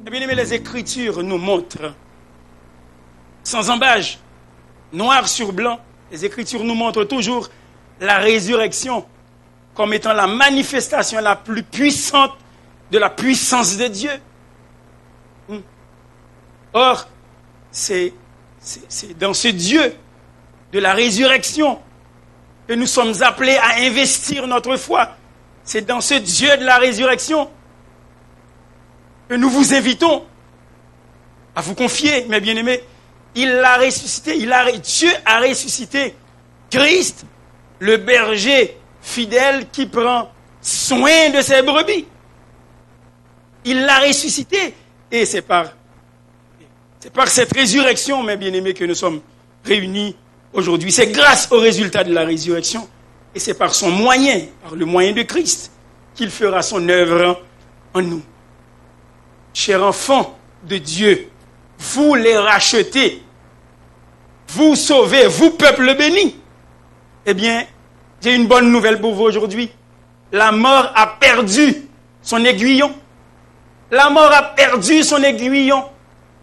Eh bien, les Écritures nous montrent, sans embâche, noir sur blanc, les Écritures nous montrent toujours la résurrection comme étant la manifestation la plus puissante de la puissance de Dieu. Or, c'est dans ce Dieu de la résurrection que nous sommes appelés à investir notre foi. C'est dans ce Dieu de la résurrection que nous vous invitons à vous confier, mes bien-aimés. Il l'a ressuscité, Dieu a ressuscité Christ, le berger fidèle qui prend soin de ses brebis. Il l'a ressuscité et c'est par cette résurrection, mes bien-aimés, que nous sommes réunis aujourd'hui. C'est grâce au résultat de la résurrection et c'est par son moyen, par le moyen de Christ, qu'il fera son œuvre en nous. Chers enfants de Dieu, vous les rachetez, vous sauvez, vous peuple béni. Eh bien, j'ai une bonne nouvelle pour vous aujourd'hui. La mort a perdu son aiguillon. La mort a perdu son aiguillon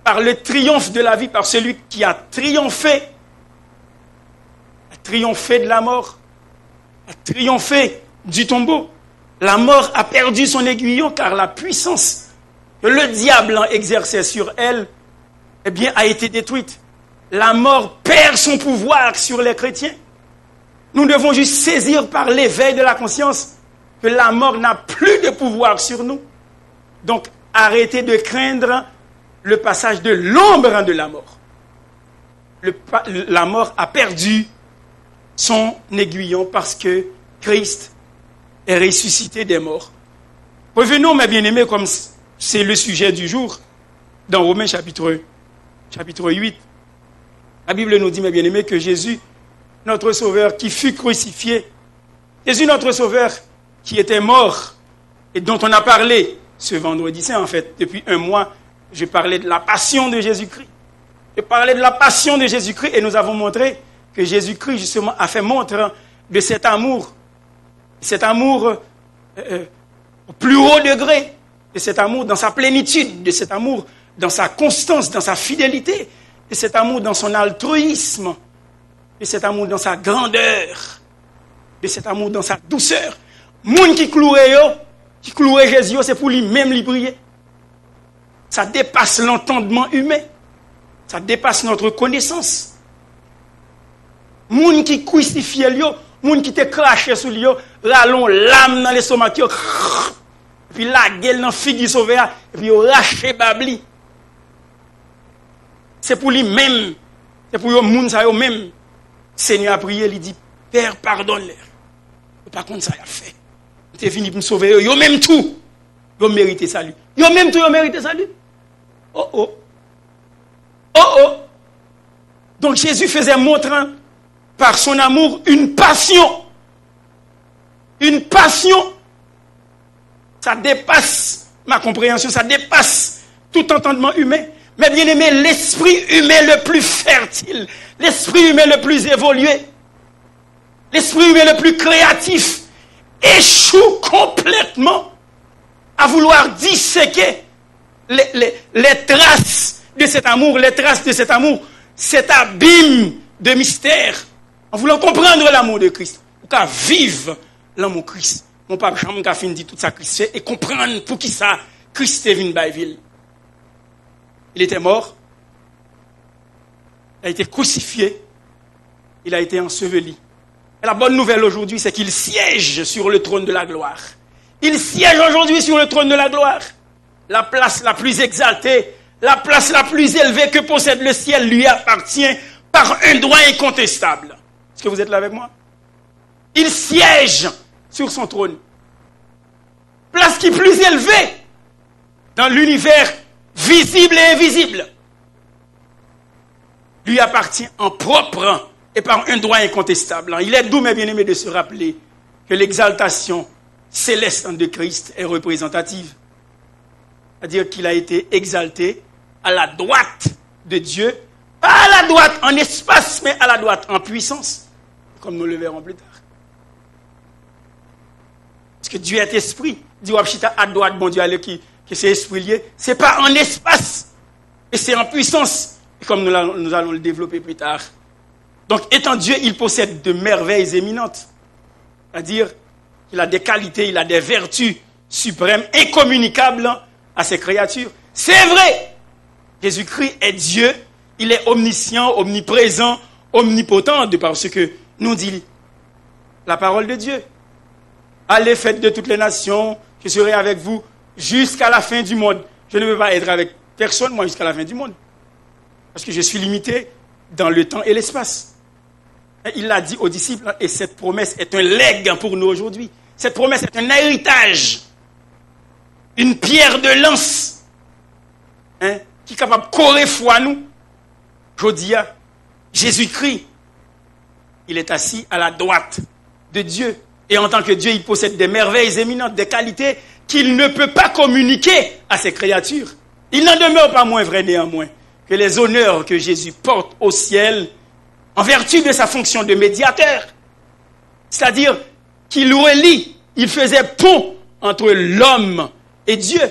par le triomphe de la vie, par celui qui a triomphé de la mort, a triomphé du tombeau. La mort a perdu son aiguillon car la puissance que le diable exerçait sur elle, eh bien, a été détruite. La mort perd son pouvoir sur les chrétiens. Nous devons juste saisir par l'éveil de la conscience que la mort n'a plus de pouvoir sur nous. Donc, arrêtez de craindre le passage de l'ombre de la mort. La mort a perdu son aiguillon parce que Christ est ressuscité des morts. Revenons, mes bien-aimés, comme c'est le sujet du jour, dans Romains chapitre 8. La Bible nous dit, mes bien-aimés, que Jésus, notre Sauveur, qui fut crucifié, Jésus, notre Sauveur, qui était mort, et dont on a parlé ce vendredi saint, en fait, depuis un mois, je parlais de la passion de Jésus-Christ. Je parlais de la passion de Jésus-Christ, et nous avons montré que Jésus-Christ, justement, a fait montre de cet amour au plus haut degré, de cet amour dans sa plénitude, de cet amour dans sa constance, dans sa fidélité, de cet amour dans son altruisme, de cet amour dans sa grandeur, de cet amour dans sa douceur. Moun qui clouait Jésus, c'est pour lui-même lui prier. Ça dépasse l'entendement humain. Ça dépasse notre connaissance. Moun qui crucifiait lui, moun qui te craché sur lui, rallon l'âme dans l'estomac, puis la gueule dans figue sauvé, et puis raché babli. C'est pour lui-même, c'est pour moun ça même. Seigneur a prié, il dit, Père, pardonne-leur. Par contre, ça a fait. Tu es fini pour me sauver. Yo même tout. Yo mérité salut. Yo même tout, yo mérité salut. Oh oh. Oh oh. Donc Jésus faisait montrant par son amour une passion. Une passion. Ça dépasse ma compréhension, ça dépasse tout entendement humain. Mais bien aimé, l'esprit humain le plus fertile, l'esprit humain le plus évolué, l'esprit humain le plus créatif échoue complètement à vouloir disséquer les traces de cet amour, cet abîme de mystère, en voulant comprendre l'amour de Christ, pour qu'à vivre l'amour de Christ. Mon papa Jean a fini tout ça Christ fait et comprendre pour qui ça Christ est venu dans la ville. Il était mort, il a été crucifié, il a été enseveli. Et la bonne nouvelle aujourd'hui, c'est qu'il siège sur le trône de la gloire. Il siège aujourd'hui sur le trône de la gloire. La place la plus exaltée, la place la plus élevée que possède le ciel lui appartient par un droit incontestable. Est-ce que vous êtes là avec moi? Il siège sur son trône. Place qui est plus élevée dans l'univers visible et invisible. Lui appartient en propre et par un droit incontestable. Il est doux, mes bien-aimés, de se rappeler que l'exaltation céleste de Christ est représentative. C'est-à-dire qu'il a été exalté à la droite de Dieu, pas à la droite en espace, mais à la droite en puissance, comme nous le verrons plus tard. Parce que Dieu est esprit. Dit Wapchita à droite, bon Dieu, que c'est esprit lié, c'est pas en espace, et c'est en puissance, comme nous allons le développer plus tard. Donc, étant Dieu, il possède de merveilles éminentes. C'est-à-dire qu'il a des qualités, il a des vertus suprêmes, incommunicables à ses créatures. C'est vrai, Jésus-Christ est Dieu, il est omniscient, omniprésent, omnipotent, de par ce que nous dit la parole de Dieu. Allez, faites de toutes les nations, je serai avec vous jusqu'à la fin du monde. Je ne veux pas être avec personne, moi, jusqu'à la fin du monde. Parce que je suis limité dans le temps et l'espace. Et il l'a dit aux disciples, et cette promesse est un legs pour nous aujourd'hui. Cette promesse est un héritage, une pierre de lance, qui est capable de correr foi nous. Je dis, Jésus-Christ, il est assis à la droite de Dieu. Et en tant que Dieu, il possède des merveilles éminentes, des qualités qu'il ne peut pas communiquer à ses créatures. Il n'en demeure pas moins vrai néanmoins que les honneurs que Jésus porte au ciel en vertu de sa fonction de médiateur. C'est-à-dire qu'il relie, il faisait pont entre l'homme et Dieu.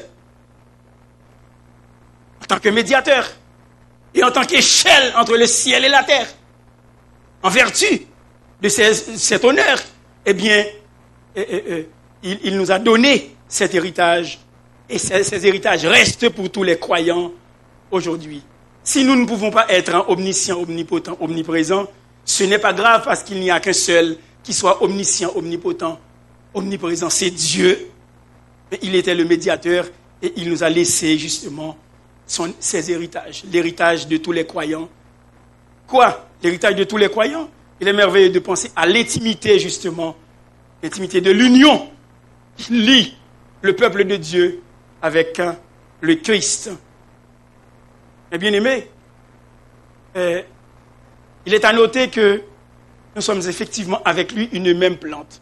En tant que médiateur et en tant qu'échelle entre le ciel et la terre. En vertu de cet honneur, eh bien, il nous a donné cet héritage. Et ces héritages restent pour tous les croyants aujourd'hui. Si nous ne pouvons pas être omniscient, omnipotent, omniprésent, ce n'est pas grave parce qu'il n'y a qu'un seul qui soit omniscient, omnipotent, omniprésent. C'est Dieu. Mais il était le médiateur et il nous a laissé justement ses héritages. L'héritage de tous les croyants. Quoi? L'héritage de tous les croyants? Il est merveilleux de penser à l'intimité justement. L'intimité de l'union qui lie le peuple de Dieu avec le Christ. Mais bien aimé, il est à noter que nous sommes effectivement avec lui une même plante.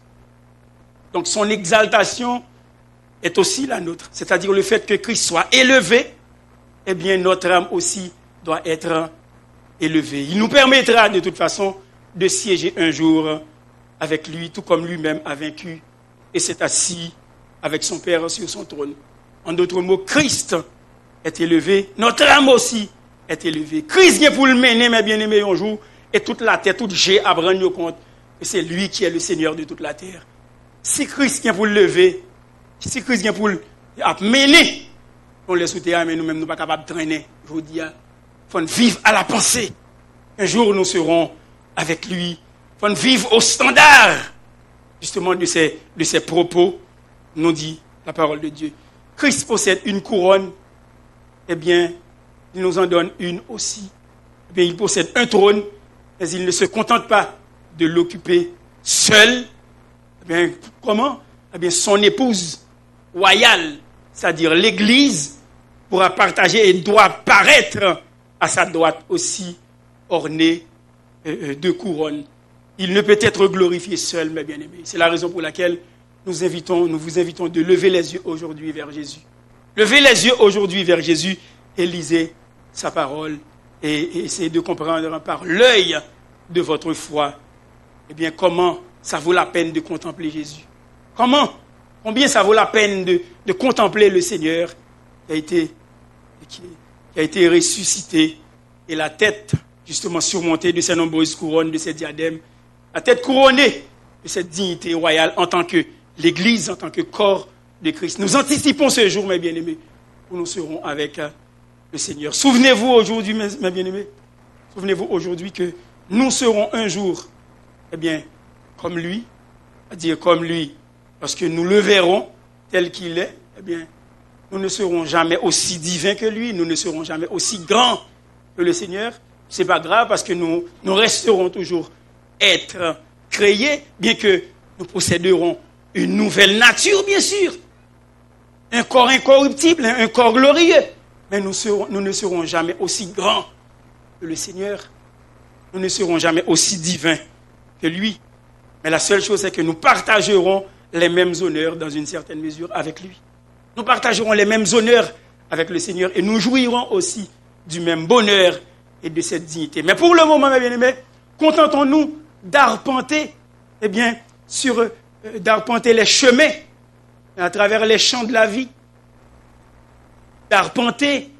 Donc son exaltation est aussi la nôtre. C'est-à-dire le fait que Christ soit élevé, eh bien notre âme aussi doit être élevée. Il nous permettra de toute façon de siéger un jour avec lui, tout comme lui-même a vaincu et s'est assis avec son Père sur son trône. En d'autres mots, Christ est élevé, notre âme aussi est élevée. Christ vient pour le mener, mes bien-aimés, un jour, et toute la terre, toute j'ai à prendre compte que c'est lui qui est le Seigneur de toute la terre. Si Christ vient pour le lever, si Christ vient pour le mener, on laisse sous terre, mais nous-mêmes, nous ne sommes pas capables de traîner. Je vous dis, il faut vivre à la pensée. Un jour, nous serons avec lui. Il faut vivre au standard, justement, de ses propos, nous dit la parole de Dieu. Christ possède une couronne, eh bien, il nous en donne une aussi. Eh bien, il possède un trône, mais il ne se contente pas de l'occuper seul. Eh bien, comment? Eh bien, son épouse royale, c'est-à-dire l'Église, pourra partager et doit paraître à sa droite aussi, ornée de couronne. Il ne peut être glorifié seul, mes bien-aimés. C'est la raison pour laquelle nous vous invitons de lever les yeux aujourd'hui vers Jésus. Levez les yeux aujourd'hui vers Jésus et lisez sa parole et essayez de comprendre par l'œil de votre foi, eh bien, comment ça vaut la peine de contempler Jésus. Combien ça vaut la peine de contempler le Seigneur qui a été ressuscité et la tête justement surmontée de ses nombreuses couronnes, de ses diadèmes, la tête couronnée de cette dignité royale en tant que l'Église, en tant que corps de Christ. Nous anticipons ce jour, mes bien-aimés, où nous serons avec le Seigneur. Souvenez-vous aujourd'hui, mes bien-aimés, souvenez-vous aujourd'hui que nous serons un jour, eh bien, comme lui, c'est-à-dire comme lui, lorsque nous le verrons tel qu'il est, eh bien, nous ne serons jamais aussi divins que lui, nous ne serons jamais aussi grands que le Seigneur. Ce n'est pas grave parce que nous resterons toujours être créés, bien que nous posséderons une nouvelle nature, bien sûr. Un corps incorruptible, un corps glorieux. Mais nous ne serons jamais aussi grands que le Seigneur. Nous ne serons jamais aussi divins que lui. Mais la seule chose, c'est que nous partagerons les mêmes honneurs dans une certaine mesure avec lui. Nous partagerons les mêmes honneurs avec le Seigneur et nous jouirons aussi du même bonheur et de cette dignité. Mais pour le moment, mes bien-aimés, contentons-nous d'arpenter, eh bien, d'arpenter les chemins à travers les champs de la vie. d'arpenter,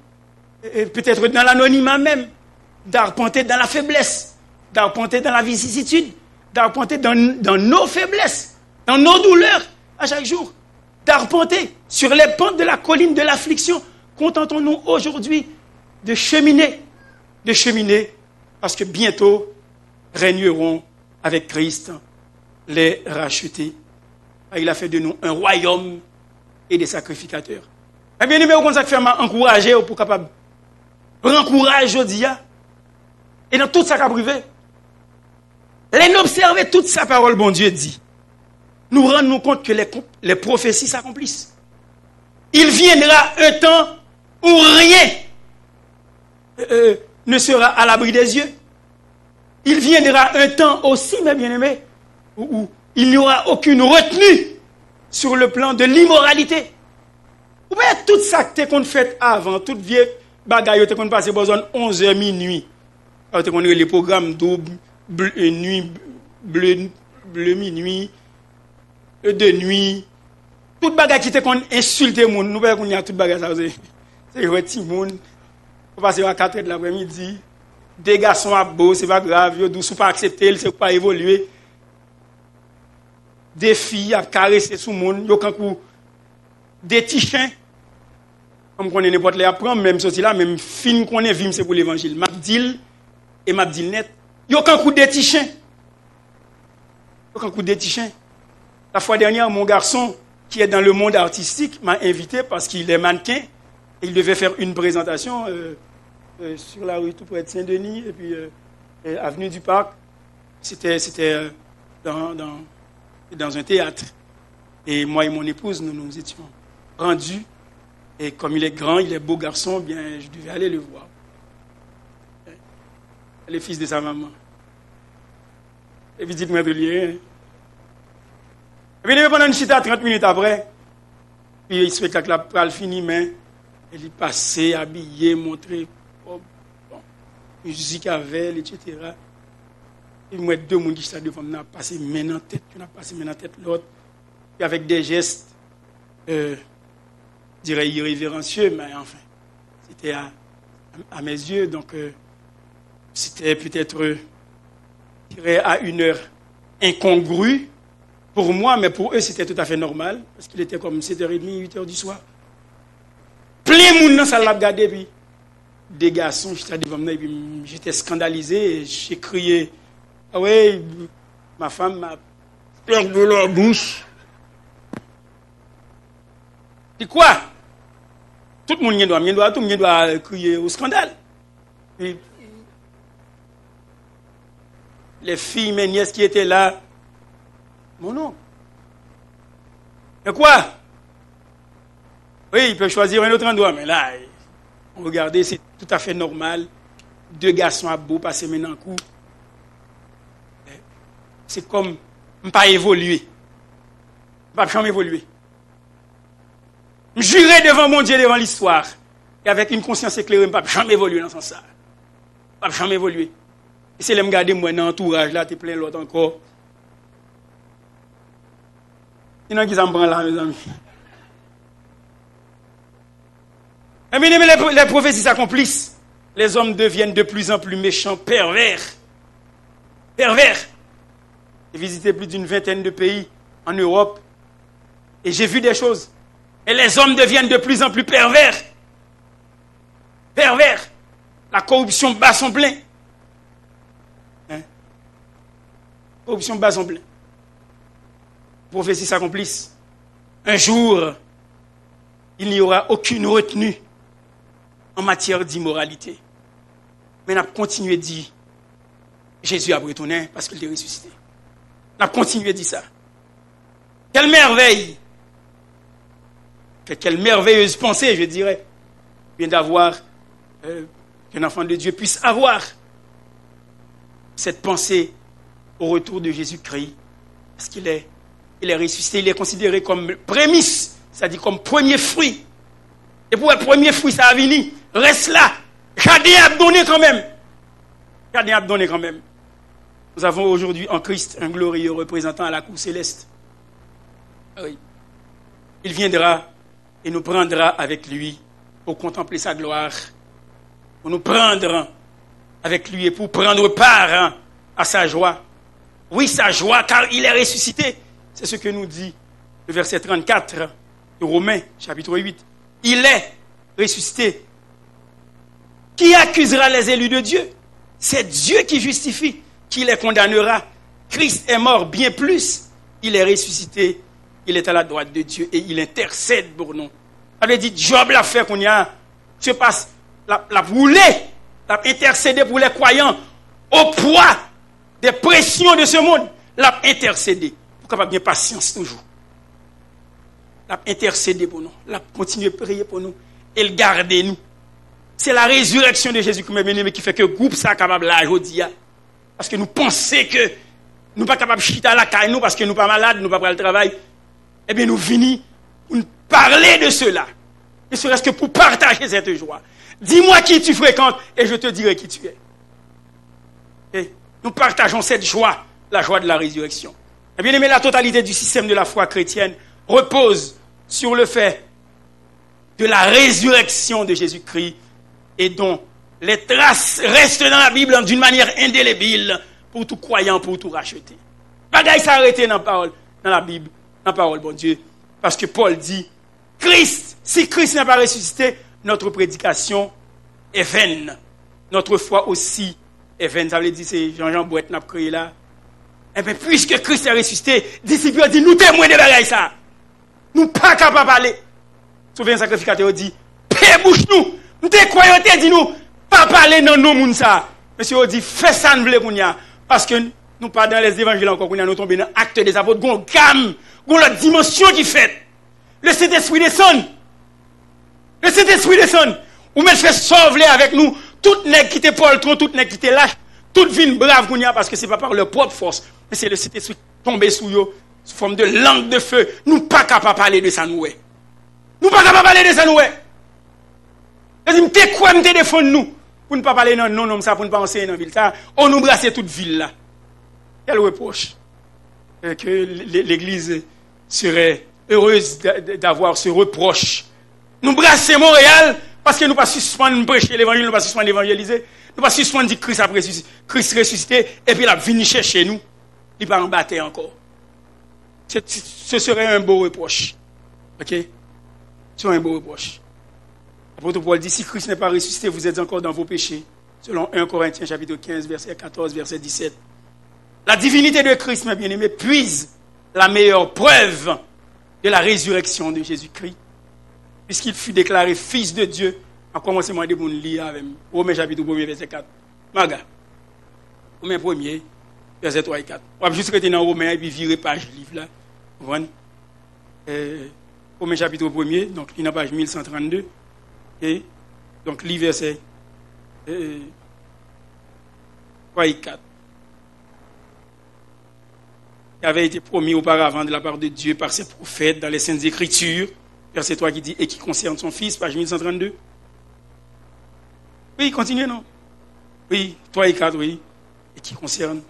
peut-être dans l'anonymat même, d'arpenter dans la faiblesse, d'arpenter dans la vicissitude, d'arpenter dans nos faiblesses, dans nos douleurs à chaque jour, d'arpenter sur les pentes de la colline de l'affliction. Contentons-nous aujourd'hui de cheminer, parce que bientôt régneront avec Christ les rachetés. Il a fait de nous un royaume et des sacrificateurs. Et bien aimé, on fait encourager pour capable prendre courage aujourd'hui. Et dans tout ça qu'a privé, l'observer toute sa parole, bon Dieu dit. Nous rendons compte que les prophéties s'accomplissent. Il viendra un temps où rien ne sera à l'abri des yeux. Il viendra un temps aussi, mes bien-aimés, où il n'y aura aucune retenue sur le plan de l'immoralité. Vous voyez, tout ça que qu'on fait avant, toute vieille bagaille qu'on passe besoin 11h minuit. Quand on a les programmes double, nuit, bleu minuit, de nuit. Toute bagaille qui qu'on insulte le monde, nous voyons qu'on y a toute bagaille ça. C'est petit monde. On passe à 4h de l'après-midi. Des garçons à beau, c'est pas grave, ils ne sont pas acceptés, c'est pas évoluer. Des filles à caresser sous le monde, ils ont des petits chiens. Comme on est n'importe les apprendre, même ceci là, même film qu'on est vu, c'est pour l'évangile. Mabdil et Mabdil net. Ils ont un coup de petits chiens. Ils ont un coup de petits chiens. La fois dernière, mon garçon, qui est dans le monde artistique, m'a invité parce qu'il est mannequin et il devait faire une présentation sur la rue tout près de Saint-Denis et puis avenue du Parc. C'était dans un théâtre. Et moi et mon épouse, nous étions rendus. Et comme il est grand, il est beau garçon, bien, je devais aller le voir. Le fils de sa maman. Et puis dites-moi de lien. Et puis pendant une chita 30 minutes après, puis le spectacle a fini, mais il est passé, habillé, montré, musique avec, etc. Et moi, deux personnes qui sont devant, on a passé main en tête, on a passé main en tête l'autre, et avec des gestes, je dirais irrévérencieux, mais enfin, c'était à mes yeux, donc c'était peut-être, je dirais, à une heure incongrue pour moi, mais pour eux, c'était tout à fait normal, parce qu'il était comme 7h30, 8h du soir. Plein de monde dans la salle, regardé, puis des garçons, j'étais devant moi, et puis j'étais scandalisé, et j'ai crié, ah ouais, ma femme m'a perdu la bouche. Et quoi? Tout le monde doit crier au scandale. Et les filles, mes nièces qui étaient là, mon nom. Et quoi? Oui, il peut choisir un autre endroit, mais là, regardez, c'est tout à fait normal. Deux garçons à beau passer maintenant en coup. C'est comme ne pas évoluer. Ne pas jamais évoluer. Je jurais devant mon Dieu, devant l'histoire. Et avec une conscience éclairée, je ne pas jamais évoluer dans ce sens. Je ne pas jamais évoluer. Et c'est là que je regarde moi dans l'entourage, là, tu es plein l'autre encore. Il y en a qui s'en prennent là, mes amis. Et bien, les prophéties s'accomplissent. Les hommes deviennent de plus en plus méchants, pervers. Pervers. J'ai visité plus d'une vingtaine de pays en Europe et j'ai vu des choses. Et les hommes deviennent de plus en plus pervers. Pervers. La corruption bat son plein. Corruption bat son plein. Les prophéties s'accomplissent. Un jour, il n'y aura aucune retenue en matière d'immoralité. Mais on a continué de dire Jésus a retourné parce qu'il est ressuscité. On a continué de dire ça. Quelle merveille! Quelle merveilleuse pensée, je dirais, vient d'avoir, qu'un enfant de Dieu puisse avoir cette pensée au retour de Jésus-Christ. Parce qu'il est ressuscité, il est considéré comme prémisse, c'est-à-dire comme premier fruit. Et pour le premier fruit, ça a venu. Reste là. Jardin a donné quand même. Jardin a donné quand même. Nous avons aujourd'hui en Christ un glorieux représentant à la cour céleste. Oui. Il viendra et nous prendra avec lui au pour contempler sa gloire, pour nous prendre avec lui et pour prendre part à sa joie. Oui, sa joie, car il est ressuscité. C'est ce que nous dit le verset 34 de Romains, chapitre 8. Il est ressuscité. Qui accusera les élus de Dieu? C'est Dieu qui justifie. Qui les condamnera? Christ est mort, bien plus. Il est ressuscité. Il est à la droite de Dieu et il intercède pour nous. Ça veut dire, Job l'a fait qu'on y a, se passe, l'a roulé, l'a intercédé pour les croyants au poids des pressions de ce monde. L'a intercédé. Pour capable bien patience toujours. L'a intercédé pour nous. L'a continué à prier pour nous. Et le garder nous. C'est la résurrection de Jésus-Christ, mes bien-aimés, qui fait que le groupe ça capable là aujourd'hui. Parce que nous pensons que nous ne sommes pas capables de chiter à la caille, nous, parce que nous ne sommes pas malades, nous ne sommes pas pour le travail. Eh bien, nous venons pour nous parler de cela. Ne serait-ce que pour partager cette joie. Dis-moi qui tu fréquentes et je te dirai qui tu es. Et nous partageons cette joie, la joie de la résurrection. Eh bien, la totalité du système de la foi chrétienne repose sur le fait de la résurrection de Jésus-Christ et dont les traces restent dans la Bible d'une manière indélébile pour tout croyant, pour tout racheter. Bagaille s'arrêter dans la Bible, dans la parole, bon Dieu. Parce que Paul dit, Christ, si Christ n'a pas ressuscité, notre prédication est vaine. Notre foi aussi est vaine. Ça veut dire, c'est Jean-Jean Bouette n'a créé là. Eh bien, puisque Christ est ressuscité, disciples dit, nous témoins de bagaille ça. Nous pas capables de parler. Souvent, un sacrificateur dit, paix bouche nous. Nous te croyons, dit nous, pas parler dans nos moun ça. Monsieur on dit, fais ça nous voulons qu'on y a. Parce que nous pas dans les évangiles encore qu'on y a, nous tombés dans l'acte des apôtres, gon gamme, gon la dimension qui fait. Le Saint-Esprit descend. Le Saint-Esprit descend. Ou même fait sauver avec nous, tout nèg qui te Paul trop, tout nèg qui te lâche, toute vie brave qu'on y a parce que c'est pas par leur propre force, mais c'est le Saint-Esprit tombé sous eux, sous forme de langue de feu. Nous pas capable de parler de ça nous. Nous pas capable de parler de ça nous. Je dis, quoi me défendre nous pour ne pas parler dans non ça pour ne pas enseigner dans la ville ça, on nous brasser toute ville là. Quel reproche que l'église serait heureuse d'avoir ce reproche. Nous brasser Montréal parce que nous pas suspendre prêcher l'évangile, nous pas suspendre évangéliser, nous pas suspendre dire Christ a ressuscité, Christ ressuscité et puis il a venu chercher nous, il va en battre encore. Ce serait un beau reproche. OK? Ce serait un beau reproche. L'apôtre Paul dit, si Christ n'est pas ressuscité, vous êtes encore dans vos péchés. Selon 1 Corinthiens chapitre 15, verset 14, verset 17. La divinité de Christ, mes bien-aimés, puise la meilleure preuve de la résurrection de Jésus-Christ. Puisqu'il fut déclaré fils de Dieu, en commencement de mon lire avec Romains chapitre 1, verset 4. Maga. Romains 1, verset 3 et 4. On va juste rester dans Romains et puis virer page livre là. Vous voyez? Romains chapitre 1, donc il y a page 1132. Et donc, lit verset 3 et 4. Qui avait été promis auparavant de la part de Dieu par ses prophètes dans les Saintes Écritures. Verset 3 qui dit, et qui concerne son fils, page 1132. Oui, continuez, non? Oui, 3 et 4, oui. Et qui concerne.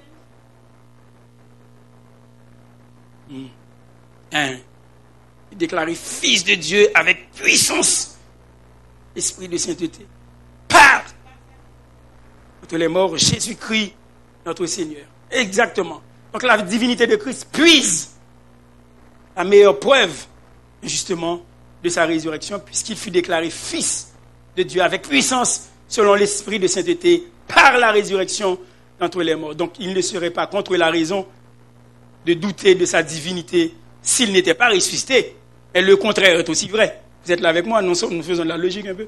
Il déclaré fils de Dieu avec puissance. Esprit de sainteté, par entre les morts, Jésus-Christ, notre Seigneur. Exactement. Donc la divinité de Christ puise la meilleure preuve, justement, de sa résurrection, puisqu'il fut déclaré fils de Dieu avec puissance, selon l'esprit de sainteté, par la résurrection d'entre les morts. Donc il ne serait pas contre la raison de douter de sa divinité s'il n'était pas ressuscité. Et le contraire est aussi vrai. Vous êtes là avec moi, nous faisons de la logique un peu.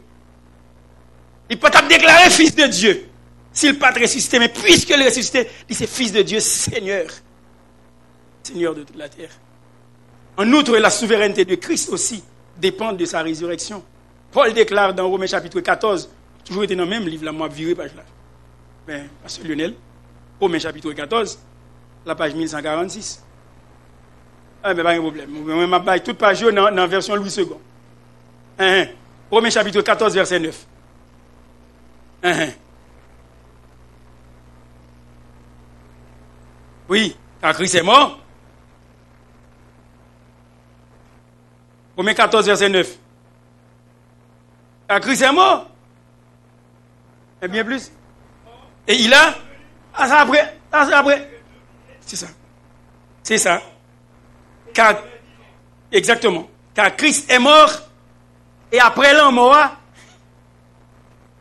Il peut être déclaré fils de Dieu, s'il n'est pas ressuscité, mais puisqu'il est ressuscité, il est fils de Dieu, Seigneur. Seigneur de toute la terre. En outre, la souveraineté de Christ aussi dépend de sa résurrection. Paul déclare dans Romains chapitre 14, toujours été dans le même livre, là, moi, viré page là. Ben, Pasteur Lionel, Romains chapitre 14, la page 1146. Ah, mais pas de problème. Je vais toute page dans la version Louis II. Romains chapitre 14, verset 9. Oui, car Christ est mort. Romains 14, verset 9. Car Christ est mort. Et bien plus. Et il a... Ah, ça après. Ah, ça après. C'est ça. C'est ça. Car... Exactement. Car Christ est mort. Et après la mort,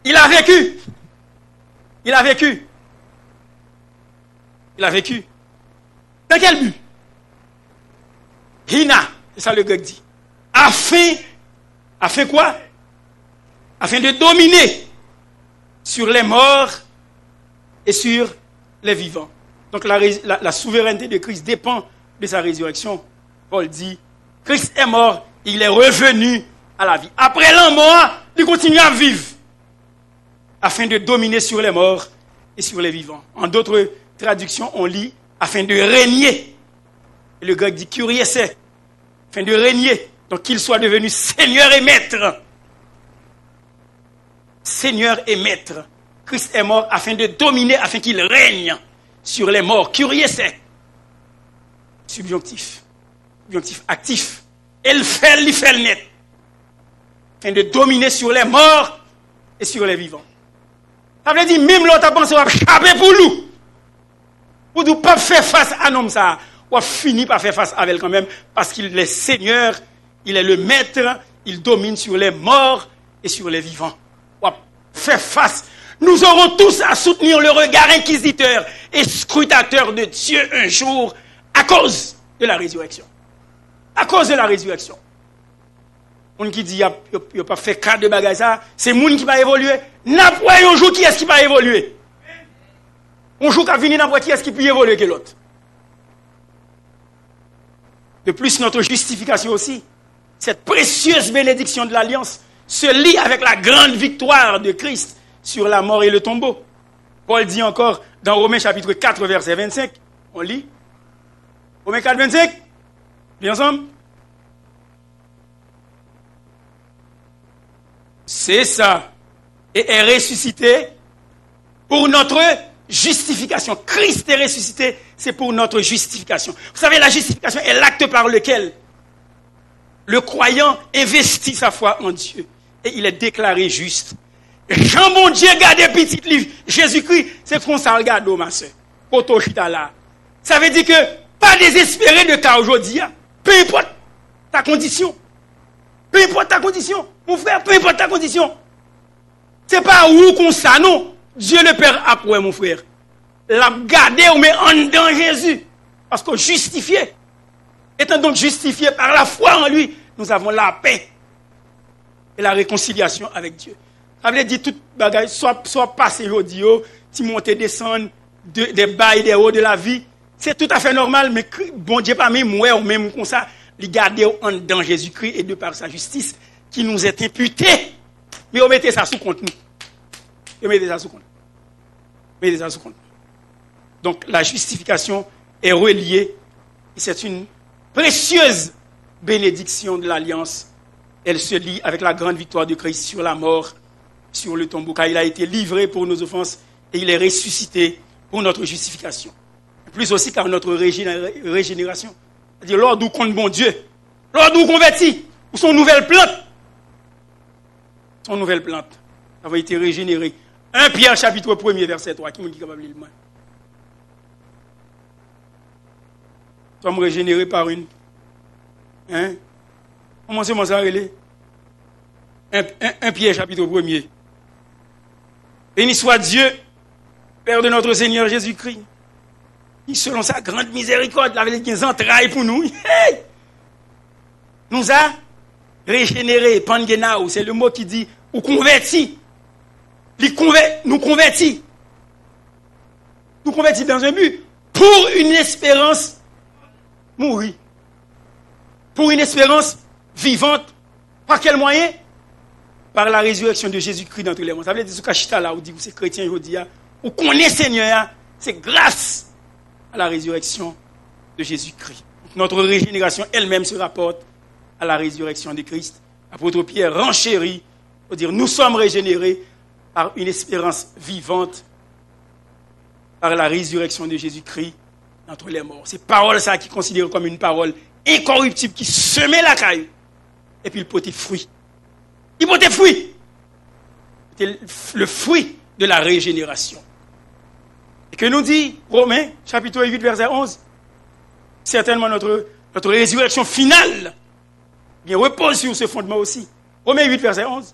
il a vécu. Il a vécu. Il a vécu. Dans quel but? Hina. C'est ça le grec dit. Afin quoi? Afin de dominer sur les morts et sur les vivants. Donc la souveraineté de Christ dépend de sa résurrection. Paul dit, Christ est mort, il est revenu à la vie. Après la mort, il continue à vivre. Afin de dominer sur les morts et sur les vivants. En d'autres traductions, on lit, afin de régner. Et le grec dit, kuriese, afin de régner. Donc qu'il soit devenu Seigneur et Maître. Seigneur et Maître. Christ est mort afin de dominer, afin qu'il règne sur les morts. Kuriese. Subjonctif. Subjonctif actif. Il fait le net. Afin de dominer sur les morts et sur les vivants. Ça veut dire, même l'autre a pensé à chaper pour nous. Pour ne pas faire face à l'homme ça. Ou a fini par faire face avec elle quand même. Parce qu'il est Seigneur, il est le Maître, il domine sur les morts et sur les vivants. Ou a faire face. Nous aurons tous à soutenir le regard inquisiteur et scrutateur de Dieu un jour à cause de la résurrection. À cause de la résurrection. On qui dit, il n'y a pas fait cas de bagaille ça, c'est moun qui va évoluer. N'a pas un jour qui est-ce qui va évoluer. Un jour qui va venir, n'a pas qui est-ce qui peut évoluer que l'autre. De plus, notre justification aussi, cette précieuse bénédiction de l'Alliance, se lie avec la grande victoire de Christ sur la mort et le tombeau. Paul dit encore dans Romains chapitre 4, verset 25, on lit. Romains 4, 25, bien ensemble. C'est ça. Et est ressuscité pour notre justification. Christ est ressuscité, c'est pour notre justification. Vous savez, la justification est l'acte par lequel le croyant investit sa foi en Dieu. Et il est déclaré juste. Jean mon Dieu, gardez petit livre. Jésus-Christ, c'est qu'on ça regarde, ma soeur. Ça veut dire que pas désespérer de cas aujourd'hui. Peu importe ta condition. Peu importe ta condition. Mon frère, peu importe ta condition. C'est pas où qu'on ça, non. Dieu le Père après, mon frère. L'a gardé ou met en dedans Jésus. Parce qu'on justifié. Étant donc justifié par la foi en lui, nous avons la paix et la réconciliation avec Dieu. Ça veut dire tout bagage, soit passé aujourd'hui, si monter, descendre, des bas et des hauts de la vie, c'est tout à fait normal, mais bon Dieu pas même moi ou même comme ça, il garder en dedans Jésus-Christ et de par sa justice qui nous est imputée. Mais on mettez ça sous compte nous. On mettez ça sous compte. Mettez ça sous compte. Donc la justification est reliée et c'est une précieuse bénédiction de l'Alliance. Elle se lie avec la grande victoire de Christ sur la mort, sur le tombeau, car il a été livré pour nos offenses et il est ressuscité pour notre justification. Plus aussi car notre régénération. C'est-à-dire, lors d'où compte bon Dieu, lors d'où converti, ou son nouvelle plante. Son nouvelle plante avait été régénérée. 1 Pierre chapitre 1er verset 3. Qui me dit capable de lire? Nous sommes régénérés par une. Hein? Comment c'est ça relais? 1 Pierre chapitre 1er. Béni soit Dieu, Père de notre Seigneur Jésus-Christ, qui selon sa grande miséricorde, avait des entrailles pour nous, nous a régénérés, pangenao, c'est le mot qui dit, ou convertis. Nous convertis. Nous convertis dans un but pour une espérance mourir. Pour une espérance vivante. Par quel moyen? Par la résurrection de Jésus-Christ d'entre les morts. Ça veut dire, ce que là, vous dites, vous êtes chrétien aujourd'hui, vous connaissez Seigneur, c'est grâce à la résurrection de Jésus-Christ. Notre régénération elle-même se rapporte à la résurrection de Christ. L'apôtre Pierre renchérit pour dire, nous sommes régénérés par une espérance vivante, par la résurrection de Jésus-Christ d'entre les morts. C'est parole ça qui est considérée comme une parole incorruptible qui semait la caille et puis il portait fruit. Il portait fruit. C'était le fruit de la régénération. Et que nous dit Romains, chapitre 8, verset 11, certainement notre résurrection finale bien repose sur ce fondement aussi. Romains 8, verset 11.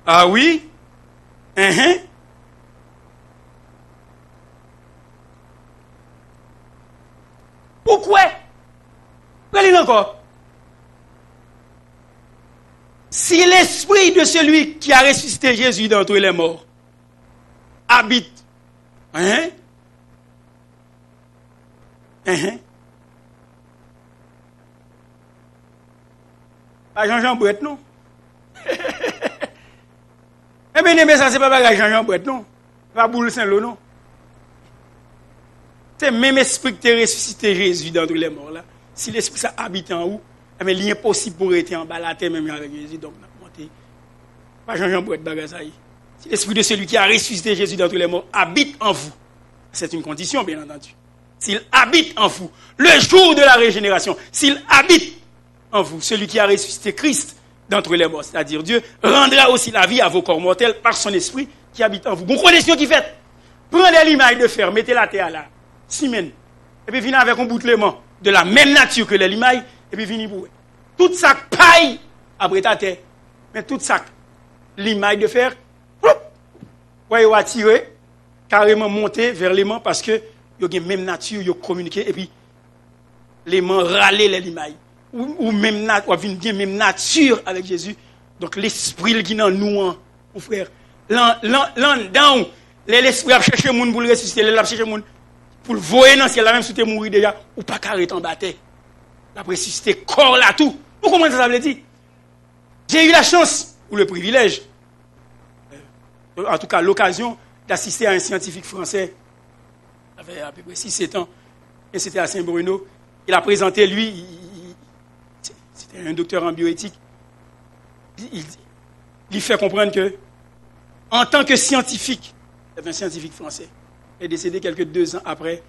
Ah oui? Pourquoi? Regardez encore. Si l'esprit de celui qui a ressuscité Jésus d'entre les morts habite, Pas Jean-Jean Bouette, non? Eh bien, mais ça, c'est pas Jean-Jean Bouette, non? Pas Boule Saint-Lô, non? C'est même esprit qui a ressuscité Jésus d'entre les morts, là. Si l'esprit ça habite en haut, mais il est impossible pour être en bas la terre, même avec Jésus, donc on a monté. Pas Jean-Jean Bouette, ça y est. Si l'esprit de celui qui a ressuscité Jésus d'entre les morts habite en vous, c'est une condition, bien entendu. S'il habite en vous, le jour de la régénération, s'il habite en vous, celui qui a ressuscité Christ d'entre les morts, c'est-à-dire Dieu, rendra aussi la vie à vos corps mortels par son esprit qui habite en vous. Bon, condition qui fait, prenez l'image de fer, mettez la terre là, cimène, et puis venez avec un boutellement de la même nature que les limailles, et puis venez pour tout ça paille après ta terre, mais tout ça limaille de fer, voyez, vous attirer, carrément monter vers l'aimant parce que vous avez la même nature, vous communiquez, et puis l'aimant râler les limailles. Ou même même nature avec Jésus. Donc l'esprit qui est dans nous, mon frère. L'esprit a cherché le monde pour le ressusciter, il a cherché le monde pour le voir dans le ciel, même si tu es mort déjà, ou pas carré en bataille. Il a ressuscité corps là tout. Vous comprenez ce que ça veut dire? J'ai eu la chance, ou le privilège, en tout cas l'occasion, d'assister à un scientifique français, il avait à peu près 6-7 ans, et c'était à Saint-Bruno. Il a présenté, lui, c'était un docteur en bioéthique, il fait comprendre que, en tant que scientifique, c'est un scientifique français, il est décédé quelques 2 ans après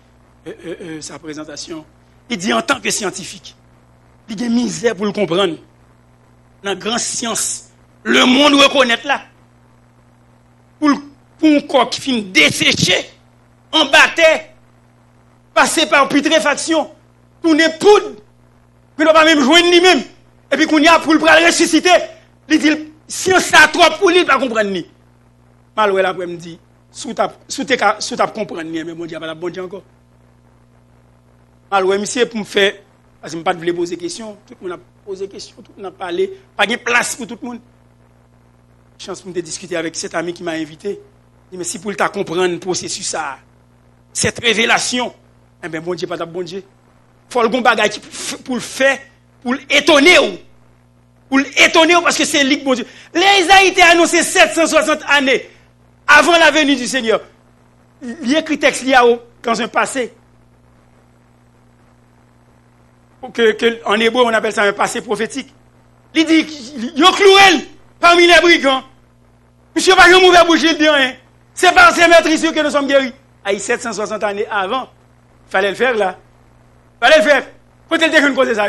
sa présentation, il dit en tant que scientifique, il y a misère pour le comprendre, dans la grande science, le monde reconnaît là, pour un corps qui finit desséché, en bataille, passé par putréfaction, tourner poudre, que nous pas même joindre lui-même, et puis qu'on y a pour le ressusciter, il dit, si on s'est trop pour lui, il ne va pas comprendre ni. Maloué après me dit, sous ta comprendre ni, mais mon Dieu, pas la bonne Dieu encore. Maloué, monsieur, pour me faire, parce que je ne pas poser des questions, tout le monde a posé des questions, tout le monde a parlé, pas de place pour tout le monde. Chance pour me discuter avec cet ami qui m'a invité. Il dit, mais si pour le comprendre le processus, ça, cette révélation, eh bien, bon Dieu, pas de bon Dieu. Il faut le bon bagage pour le faire, pour l'étonner. Pour l'étonner, parce que c'est lui, bon Dieu. Les a été annoncé 760 années avant la venue du Seigneur. Il y a écrit texte dans un passé. En hébreu, on appelle ça un passé prophétique. Il dit, il y a cloué parmi les brigands. Monsieur, pas de mauvais bouche, il dit rien. C'est par ces maîtrises que nous sommes guéris. À 760 années avant, il fallait le faire là. Il fallait le faire. Quand elle déjeune cause ça.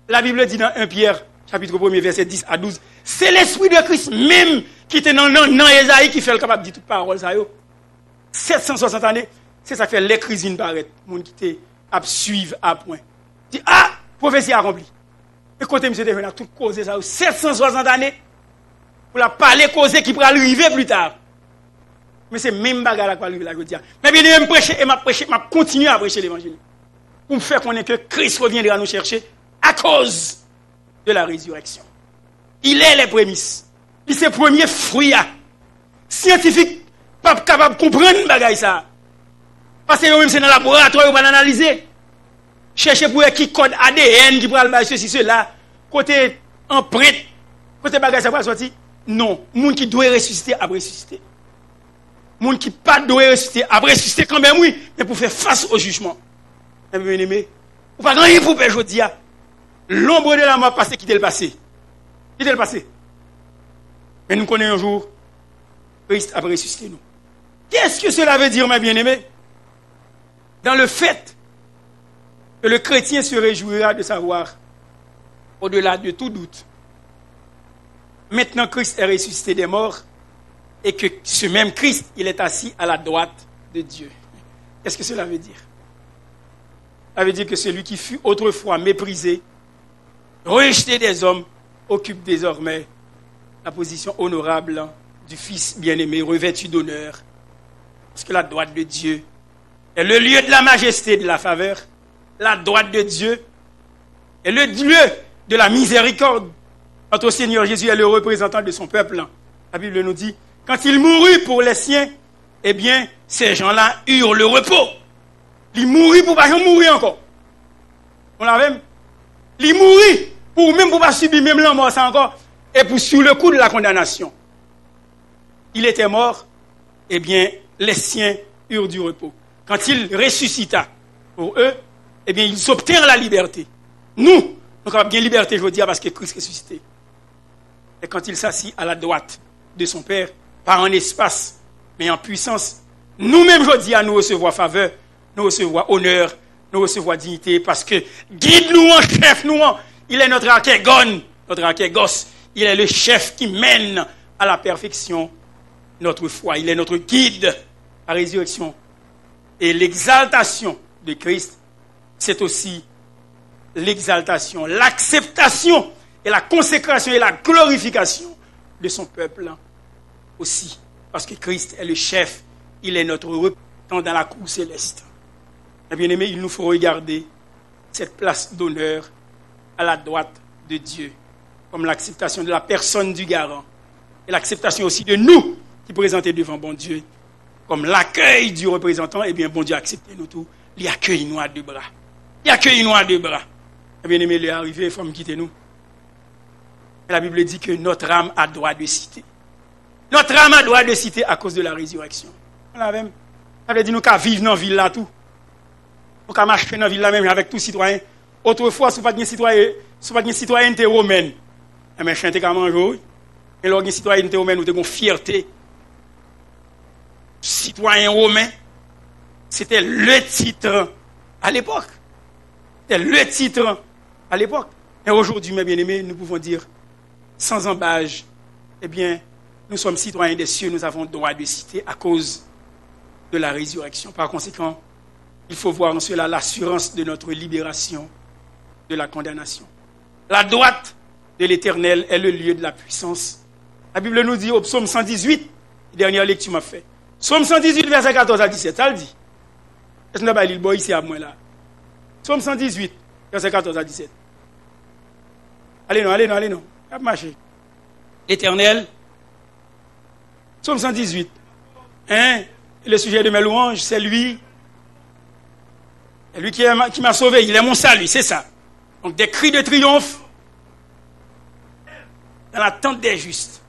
La Bible dit dans 1 Pierre, chapitre 1, verset 10 à 12, c'est l'esprit de Christ même qui était dans Esaïe qui fait le capable de dire toute parole ça. 760 années, c'est ça qui fait les cuisines paraître. Les gens qui te suivent à point. Dit, ah, prophétie accomplie. Et quand monsieur déjeune a tout causé ça. 760 années, pour la parler causer qui pourra arriver plus tard. Mais c'est même bagarre là qu'on arrive là, je dis. Mais bien, je prêcher et m'a continué à prêcher l'évangile. Pour me faire connaître que Christ reviendra nous chercher à cause de la résurrection. Il est les prémices. Il c'est le premier fruit. Scientifique, pas capable de comprendre bagaille ça. Parce que même c'est dans le laboratoire, on va l'analyser. Chercher pour qui code ADN qui pourra le ceci, cela. Côté empreinte, côté bagaille ça va sortir. Non. Moun qui doit ressusciter, a ressuscité. Moun qui pas doit ressusciter, a ressuscité quand même, oui, mais pour faire face au jugement. Bien aimé, ou pas rien pour faire aujourd'hui. L'ombre de la mort passé, quitter le passé. Quitter le passé. Mais nous connaissons un jour, Christ a ressuscité nous. Qu'est-ce que cela veut dire, mes bien-aimés? Dans le fait que le chrétien se réjouira de savoir, au-delà de tout doute, maintenant Christ est ressuscité des morts et que ce même Christ, il est assis à la droite de Dieu. Qu'est-ce que cela veut dire? Ça veut dire que celui qui fut autrefois méprisé, rejeté des hommes, occupe désormais la position honorable du Fils bien-aimé, revêtu d'honneur. Parce que la droite de Dieu est le lieu de la majesté et de la faveur. La droite de Dieu est le lieu de la miséricorde. Notre Seigneur Jésus est le représentant de son peuple. La Bible nous dit, quand il mourut pour les siens, eh bien, ces gens-là eurent le repos. Ils moururent pour pas mourir encore. On l'a même. Ils moururent pour même pour pas subir même la mort ça encore. Et pour sous le coup de la condamnation. Il était mort, eh bien, les siens eurent du repos. Quand il ressuscita pour eux, eh bien, ils obtinrent la liberté. Nous avons bien liberté, je veux dire, parce que Christ est ressuscité. Et quand il s'assit à la droite de son Père, pas en espace, mais en puissance, nous-mêmes, je dis, à nous recevoir faveur, nous recevoir honneur, nous recevoir dignité, parce que guide-nous en chef, il est notre archégone, notre archégos, il est le chef qui mène à la perfection notre foi, il est notre guide. La résurrection et l'exaltation de Christ, c'est aussi l'exaltation, l'acceptation et la consécration et la glorification de son peuple aussi. Parce que Christ est le chef, il est notre représentant dans la cour céleste. Et bien aimé, il nous faut regarder cette place d'honneur à la droite de Dieu, comme l'acceptation de la personne du garant et l'acceptation aussi de nous qui présentons devant bon Dieu, comme l'accueil du représentant. Eh bien, bon Dieu a accepté nous tous, il accueille nous à deux bras. Il accueille nous à deux bras. Et bien aimé, il est arrivé, il faut me quitter nous. Et la Bible dit que notre âme a droit de citer. Notre âme a droit de citer à cause de la résurrection. Ça veut dire nous qu'à vivre dans la ville là tout. Nous qu'à marcher dans la ville là même avec tous les citoyens. Autrefois, si vous n'avez pas de citoyenneté romaine, mais je suis un manger. Et lorsque vous avez une citoyenneté romaine, vous avez une fierté. Citoyen romain, c'était le titre à l'époque. C'était le titre à l'époque. Et aujourd'hui, mes bien-aimés, nous pouvons dire, sans embâge, eh bien, nous sommes citoyens des cieux, nous avons le droit de citer à cause de la résurrection. Par conséquent, il faut voir en cela l'assurance de notre libération de la condamnation. La droite de l'Éternel est le lieu de la puissance. La Bible nous dit au psaume 118, dernière lecture m'a fait. Psaume 118, verset 14 à 17, ça le dit. Est-ce que nous avons lu ici à moi là? Psaume 118, verset 14 à 17. Allez non. Ça marche. L'Éternel, Psaume 118. Le sujet de mes louanges, c'est lui. C'est lui qui m'a sauvé. Il est mon salut, c'est ça. Donc des cris de triomphe dans l'attente des justes.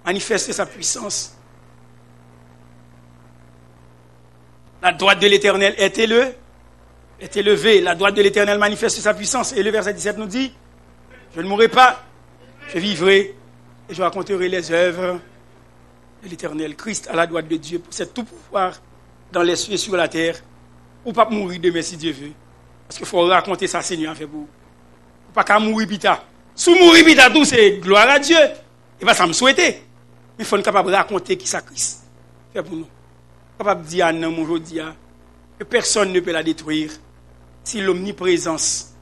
Manifester sa puissance. La droite de l'Éternel est élevée. La droite de l'Éternel manifeste sa puissance. Et le verset 17 nous dit, je ne mourrai pas, je vivrai et je raconterai les œuvres de l'Éternel. Christ à la droite de Dieu possède tout pouvoir dans les cieux et sur la terre. Ou pas mourir demain si Dieu veut. Parce qu'il faut raconter ça, Seigneur, fait vous. Ou pas qu'à mourir pita. Si mourir pita tout, c'est gloire à Dieu. Et bien ça me souhaiter. Il faut être capable de raconter qui ça Christ fait pour nous. Capable de dire à nous aujourd'hui que personne ne peut la détruire si l'omniprésence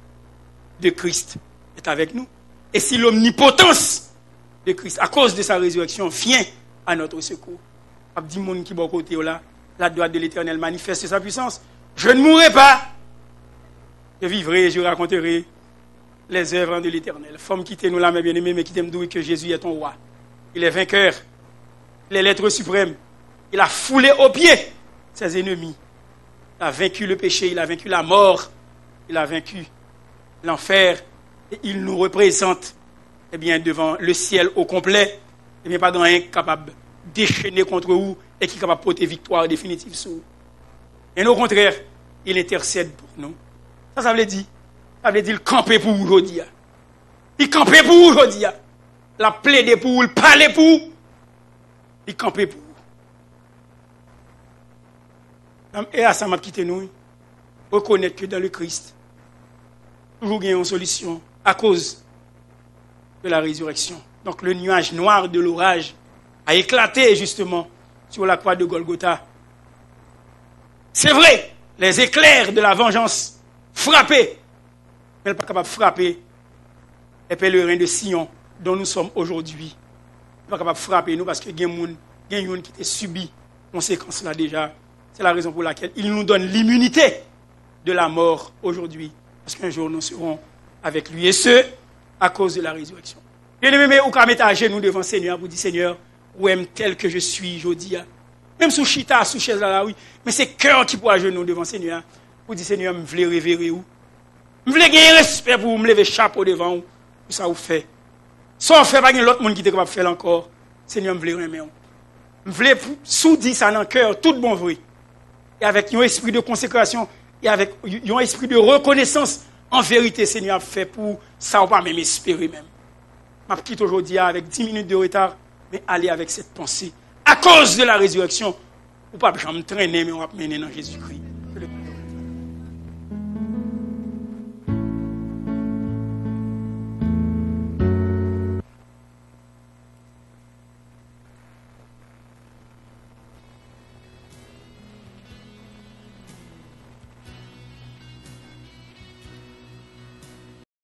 de Christ est avec nous. Et si l'omnipotence de Christ, à cause de sa résurrection, vient à notre secours. Capable de dire monde qui est bon côté là, la droite de l'Éternel manifeste sa puissance. Je ne mourrai pas. Je vivrai, je raconterai les œuvres de l'Éternel. Faut me quitter nous là, mes bien-aimés, mais quittez me dire que Jésus est ton roi. Il est vainqueur. Il est l'être suprême. Il a foulé aux pieds ses ennemis. Il a vaincu le péché, il a vaincu la mort, il a vaincu l'enfer. Et il nous représente eh bien, devant le ciel au complet. Eh bien, pas dans un capable de déchaîner contre vous et qui est capable de porter victoire définitive sur vous. Et au contraire, il intercède pour nous. Ça veut dire, il camper pour vous aujourd'hui. Il camper pour vous aujourd'hui. La plaider pour vous, il parler pour vous. Il camper pour vous. Et à ça m'a quitté nous. Reconnaître que dans le Christ, toujours il y a une solution à cause de la résurrection. Donc le nuage noir de l'orage a éclaté justement sur la croix de Golgotha. C'est vrai, les éclairs de la vengeance frappaient, mais elle n'est pas capable de frapper les pèlerins de Sion dont nous sommes aujourd'hui. Elle n'est pas capable de frapper nous parce que il y a des gens qui ont subi conséquences là déjà. C'est la raison pour laquelle il nous donne l'immunité de la mort aujourd'hui. Parce qu'un jour nous serons avec lui. Et ce, à cause de la résurrection. Bien-aimé, ou qu'à mettre à genoux devant le Seigneur pour dire Seigneur, ou aime tel que je suis, je dis. Même sous chita, sous chaise là, oui. Mais c'est cœur qui peut à genoux devant le Seigneur. Pour dire Seigneur, je veux révérer où. Je veux gagner respect pour me lever chapeau devant vous. Pour ça, vous fait. Sans faire pas l'autre monde qui est capable de faire encore. Seigneur, je veux remettre. Je veux sous-dire ça dans le cœur, tout bon vrai. Et avec un esprit de consécration, et avec un esprit de reconnaissance, en vérité, Seigneur, fait pour ça, on ne peut pas même espérer même. Je quitte aujourd'hui avec 10 minutes de retard, mais aller avec cette pensée. À cause de la résurrection, on ne peut pas me traîner, mais on va me mener dans Jésus-Christ.